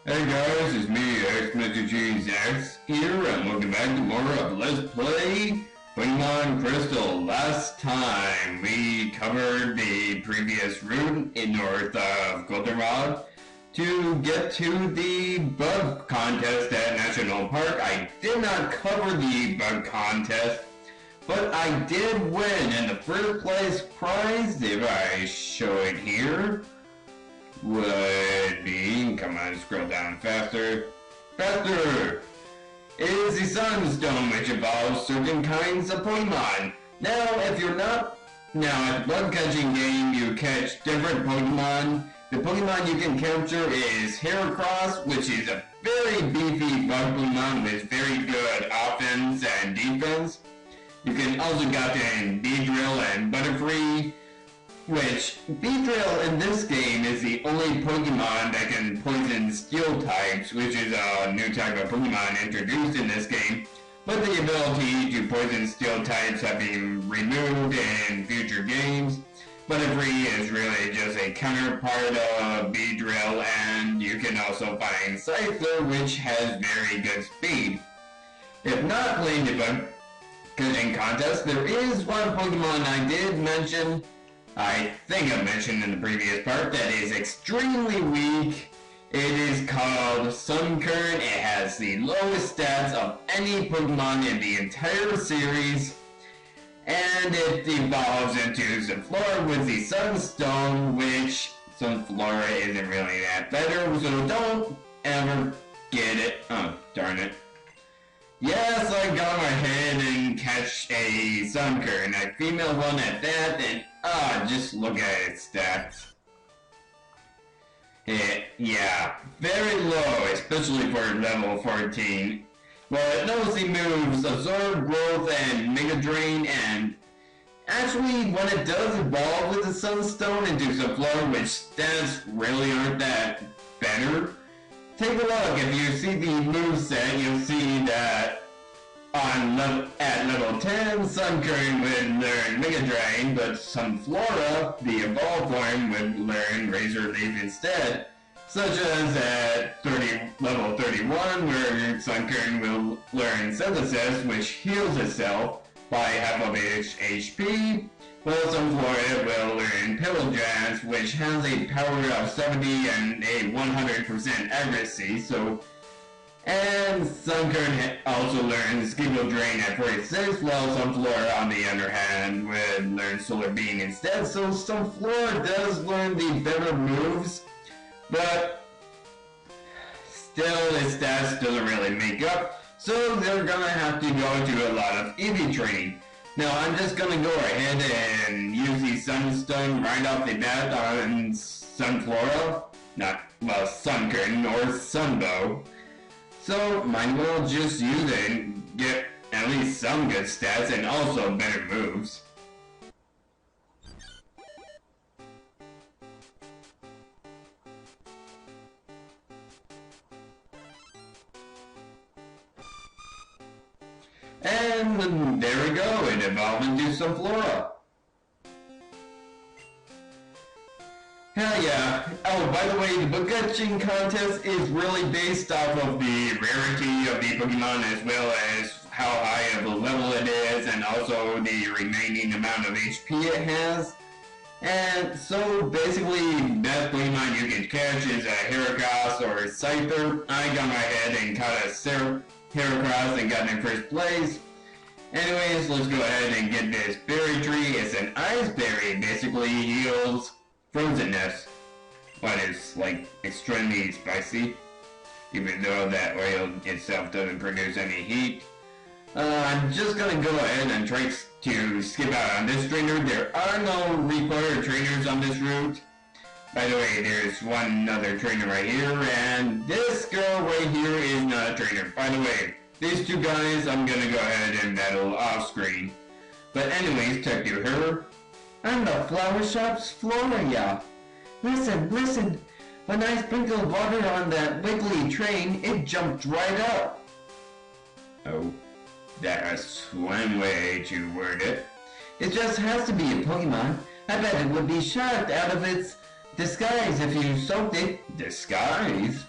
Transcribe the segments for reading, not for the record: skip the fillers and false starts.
Hey guys, it's me, X here, and welcome back to more of Let's Play Pokemon Crystal. Last time, we covered the previous route in north of Goldenrod to get to the bug contest at National Park. I did not cover the bug contest, but I did win, and the first place prize, if I show it here, would be, come on, scroll down faster, is the Sunstone, which involves certain kinds of Pokemon. Now, if you're not, at the bug catching game, you catch different Pokemon. The Pokemon you can capture is Heracross, which is a very beefy bug Pokemon with very good offense and defense. You can also get in Beedrill and Butterfree, which Beedrill in this game is the only Pokemon that can poison steel types, which is a new type of Pokemon introduced in this game. But the ability to poison steel types have been removed in future games. Butterfree is really just a counterpart of Beedrill, and you can also find Scyther, which has very good speed. If not playing the bug catching contest, there is one Pokemon I did mention, I think I mentioned in the previous part, that is extremely weak. It is called Sunkern. It has the lowest stats of any Pokemon in the entire series, and it evolves into Sunflora with the Sunstone, which Sunflora isn't really that better, so don't ever get it. Oh, darn it. Yes, I got my head and catch a Sunkern, a female one at that, and just look at its stats. Yeah, very low, especially for level 14. Well, it knows the moves Absorb, Growth, and Mega Drain, and actually, when it does evolve with the Sunstone into Sunflora, which stats really aren't that better, take a look. If you see the moveset, you'll see that at level 10, Sunkern would learn Mega Drain, but Sunflora, the evolved form, would learn Razor Leaf instead, such as at level 31, where Sunkern will learn Synthesis, which heals itself by half of its HP, while Sunflora will learn Pillow Jazz, which has a power of 70 and a 100% accuracy, and Sunkern also learns Skibble Drain at 46, while Sunflora, on the other hand, would learn Solar Beam instead. So Sunflora does learn the better moves, but still its stats doesn't really make up, so they're gonna have to go to a lot of EV training. Now I'm just gonna go ahead and use the Sunstone right off the bat on Sunflora, Sunkern or Sunbow. So might as well just use it and get at least some good stats and also better moves. And there we go, it evolved into Sunflora. Hell yeah. Oh, by the way, the bug catching contest is really based off of the rarity of the Pokemon, as well as how high of a level it is, and also the remaining amount of HP it has. And so basically, best Pokemon you can catch is a Heracross or a Scyther. I got my head and caught a Heracross and got in first place. Anyways, let's go ahead and get this berry tree. It's an ice berry, basically heals frozenness, but it's like extremely spicy, even though that oil itself doesn't produce any heat. I'm just gonna go ahead and try to skip out on this trainer. There are no required trainers on this route. By the way, there's one other trainer right here, and this girl right here is not a trainer. By the way, these two guys I'm gonna go ahead and battle off screen. But anyways, talk to her. I'm the flower shop's Floria. Listen, when I sprinkled water on that wiggly train, it jumped right up. Oh, that's one way to word it. It just has to be a Pokemon. I bet it would be shocked out of its disguise if you soaked it. Disguise?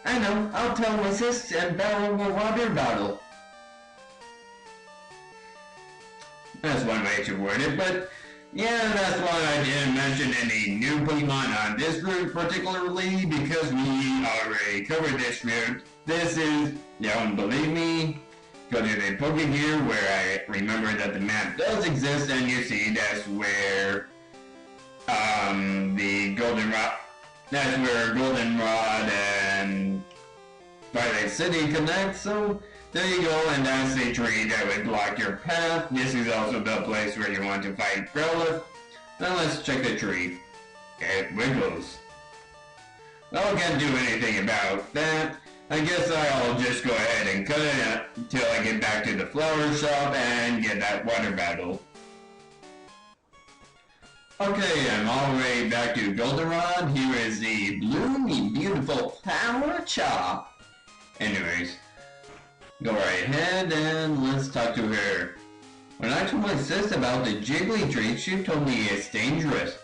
I know, I'll tell my sis and borrow a water bottle. That's one way to word it, but yeah, that's why I didn't mention any new Pokemon on this route particularly, because we already covered this route. This is, don't believe me, go to the Pokegear where I remember that the map does exist, and you see that's where the Goldenrod, that's where Goldenrod and Violet City connect, so there you go, and that's the tree that would block your path. This is also the place where you want to fight Growlithe. Now let's check the tree. It wiggles. Well, I can't do anything about that. I guess I'll just go ahead and cut it until I get back to the flower shop and get that water battle. Okay, I'm all the way back to Goldenrod. Here is the bloomy, beautiful flower shop. Anyways, go right ahead and let's talk to her. When I told my sis about the jiggly tree, she told me it's dangerous.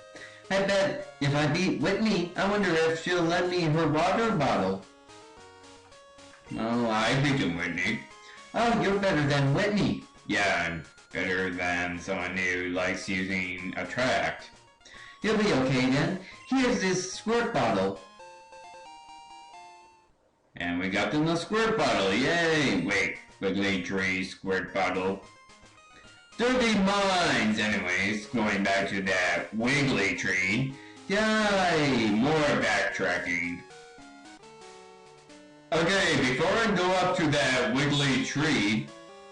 I bet if I beat Whitney, I wonder if she'll lend me her water bottle. Oh, I beat him, Whitney. Oh, you're better than Whitney. Yeah, I'm better than someone who likes using Attract. You'll be okay then. Here's this squirt bottle. And we got them the squirt bottle, yay! Wait, Wiggly Tree squirt bottle. Dirty minds! Anyways, going back to that Wiggly Tree. Yay! More backtracking. Okay, before I go up to that Wiggly Tree,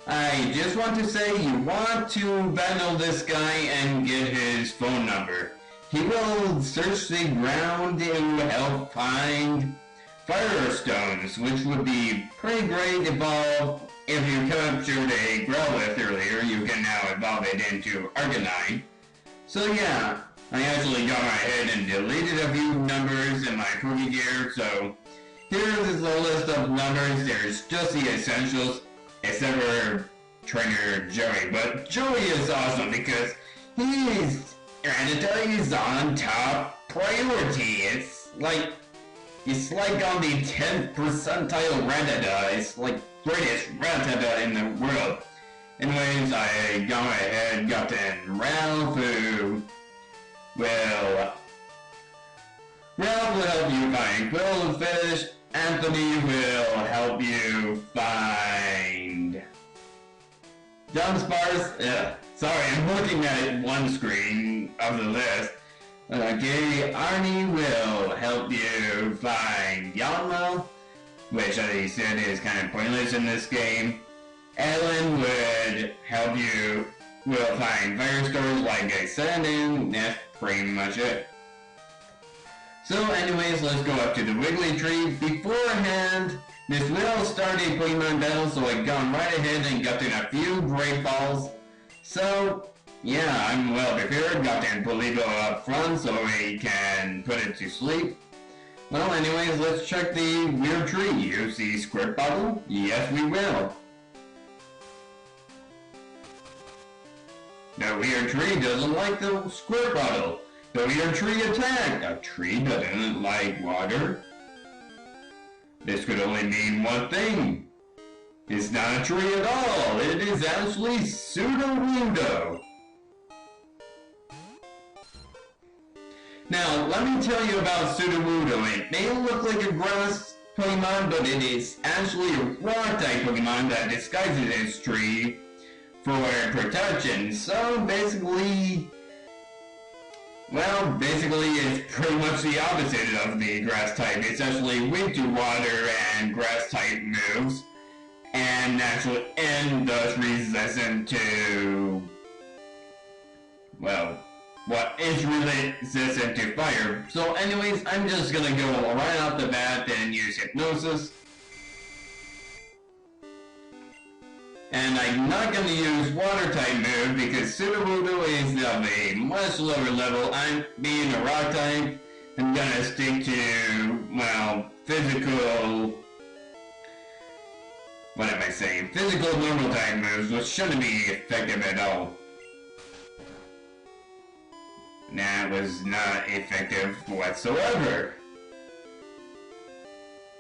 I just want to say you want to battle this guy and get his phone number. He will search the ground to help find Firestones, which would be pretty great if you captured a Growlithe earlier, you can now evolve it into Arcanine. So yeah, I actually got my head and deleted a few numbers in my Pokegear, so here's the list of numbers. There's just the essentials, except for Trainer Joey, but Joey is awesome because he's on top priority. It's like on the 10th percentile Rattata. It's like greatest Rattata in the world. Anyways, I got my head, Gotten Ralph, who will help you find Quillfish. Anthony will help you find Dunsparce. Sorry, I'm looking at one screen of the list. Okay, Arnie will help you find Yanma, which I said is kind of pointless in this game. Ellen will find Firestores like I said, and that's pretty much it. So anyways, let's go up to the Wiggly Tree. Beforehand, this will start a Pokemon battle, so I gone right ahead and got in a few Great Balls. So yeah, I'm well prepared. Got in Polibo up front so we can put it to sleep. Well, anyways, let's check the weird tree. You see Squirt Bottle? Yes, we will. The weird tree doesn't like the Squirt Bottle. The weird tree attacked. A tree doesn't like water. This could only mean one thing. It's not a tree at all. It is actually Sudowoodo. Now, let me tell you about Sudowoodo. It may look like a grass Pokemon, but it is actually a rock-type Pokemon that disguises its tree for protection. So basically, it's pretty much the opposite of the grass type. It's actually weak to water and grass type moves, and thus resistant to, well, what is resistant to fire. So anyways, I'm just gonna go right off the bat and use Hypnosis. And I'm not going to use Water-type move because Sudowoodo is of a much lower level. I'm being a Rock-type. I'm going to stick to, well, physical... What am I saying? Physical normal-type moves, which shouldn't be effective at all. That was not effective whatsoever.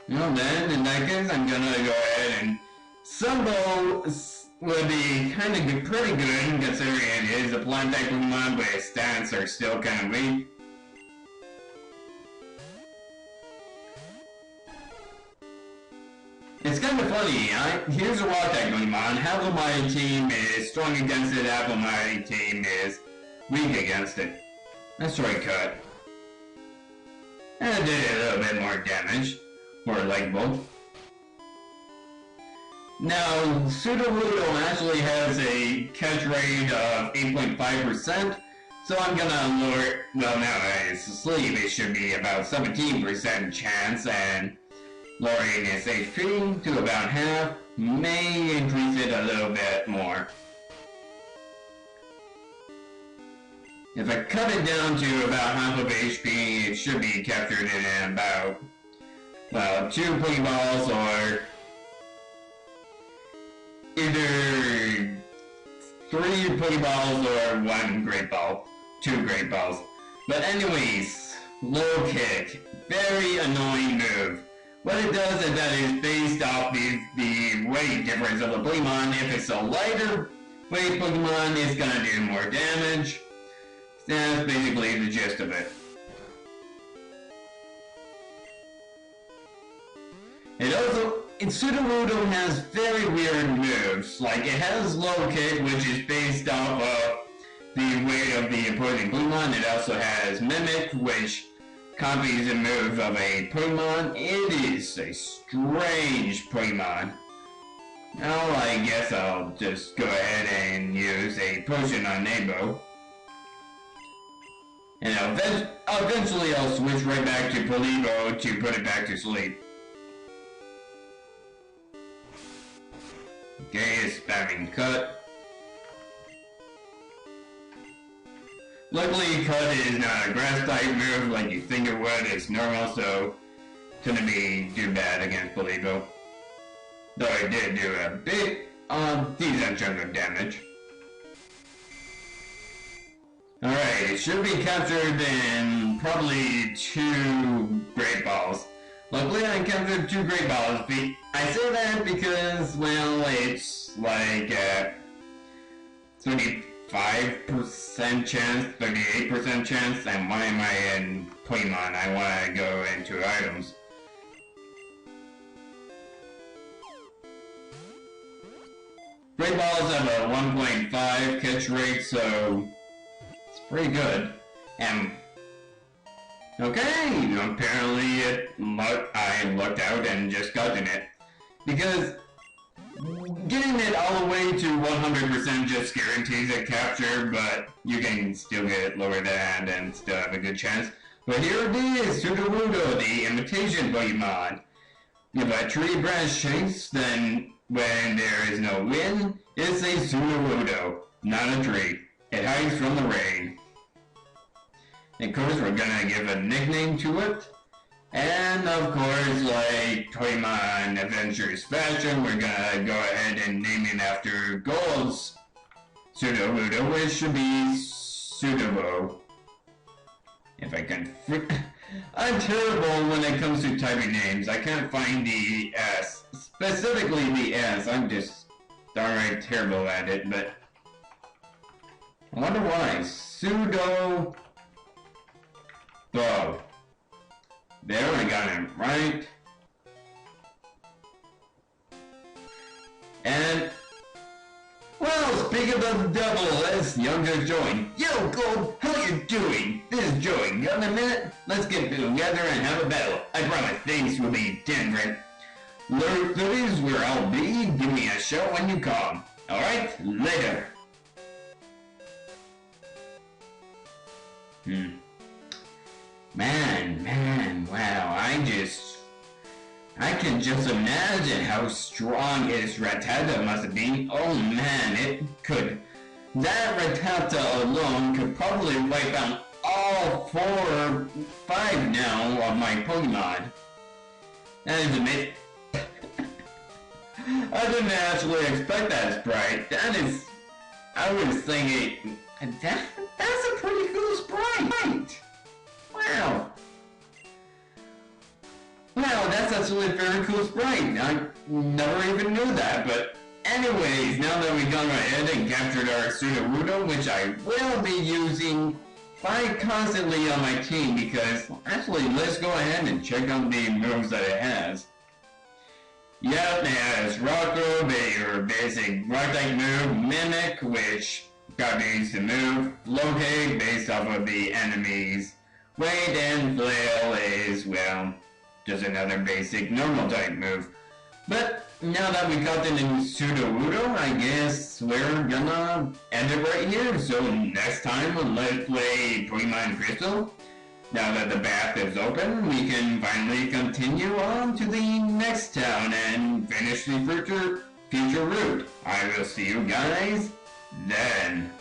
Well then, in that case, I'm gonna go ahead and Sumbo would be kind of good, pretty good considering it is a plant type Pokemon, but its stats are still kind of weak. It's kind of funny, here's a rock type Pokemon, half of my team is strong against it, half of my team is weak against it. That's right, cut. And it did a little bit more damage, more like both. Now, Sudowoodo actually has a catch rate of 8.5%, so I'm gonna lower, well now it's asleep, it should be about 17% chance, and lowering its HP to about half may increase it a little bit more. If I cut it down to about half of HP, it should be captured in about, well, 2 Pokeballs or either 3 Pokeballs or 1 Great Ball. 2 Great Balls. But anyways, low kick. Very annoying move. What it does is that it's based off the weight difference of the Pokemon. If it's a lighter weight Pokemon, it's gonna do more damage. That's basically the gist of it. Sudowoodo has very weird moves. Like, it has low kick, which is based off of the weight of the opposing Pokemon. It also has mimic, which copies the move of a Pokemon. It is a strange Pokemon. Now, I guess I'll just go ahead and use a potion on Nabo. And eventually I'll switch right back to Polibo to put it back to sleep. Okay, it's spamming Cut. Luckily, Cut is not a grass type move like you think it would. It's normal, so it's gonna be too bad against Polibo. Though it did do a bit decent chunk of damage. Alright, it should be captured in probably 2 Great Balls. Luckily I captured 2 Great Balls. I say that because, well, it's like 35% chance, 38% chance, and why am I in Pokemon? I want to go into items. Great Balls have a 1.5 catch rate, so it's pretty good. And okay, apparently I lucked out and just gotten it. Because getting it all the way to 100% just guarantees a capture, but you can still get it lower than that and still have a good chance. But here it is, Sudowoodo, the imitation Pokemon. If a tree branch shakes, then when there is no wind, it's a Sudowoodo, not a tree. It hides from the rain. Of course, we're gonna give a nickname to it. And of course, like Pokemon Adventures fashion, we're gonna go ahead and name it after Gold's Sudowoodo, which should be Sudowoodo. If I can I'm terrible when it comes to typing names. I can't find the S. Specifically the S. I'm just downright terrible at it, but I wonder why. Sudowoodo. There, I got him right. And, well, speaking of the devil, as Youngster joined. Yo, Gold, how you doing? This is Joey. Got a minute? Let's get together and have a battle. I promise things will be different. Lurk 30's where I'll be. Give me a shout when you come. Alright? Later. Man, wow, I can just imagine how strong his Rattata must have been. Oh man, that Rattata alone could probably wipe out all 4 or 5 now of my Pokemon. That is amazing. I didn't actually expect that sprite. I was thinking, that's a pretty cool sprite. Wow. Wow, that's actually a very cool sprite. I never even knew that, but anyways, now that we've gone ahead and captured our Sudowoodo, which I will be using quite constantly on my team, because actually, let's go ahead and check out the moves that it has. Yep, it has Rock Robe, your basic rock-like move, Mimic, which got me used to move, Locate based off of the enemy's weight, and Flail is, well, just another basic normal type move. But now that we got the new Sudowoodo, I guess we're gonna end it right here. So next time, let's play Pokemon Crystal. Now that the bath is open, we can finally continue on to the next town and finish the future route. I will see you guys then.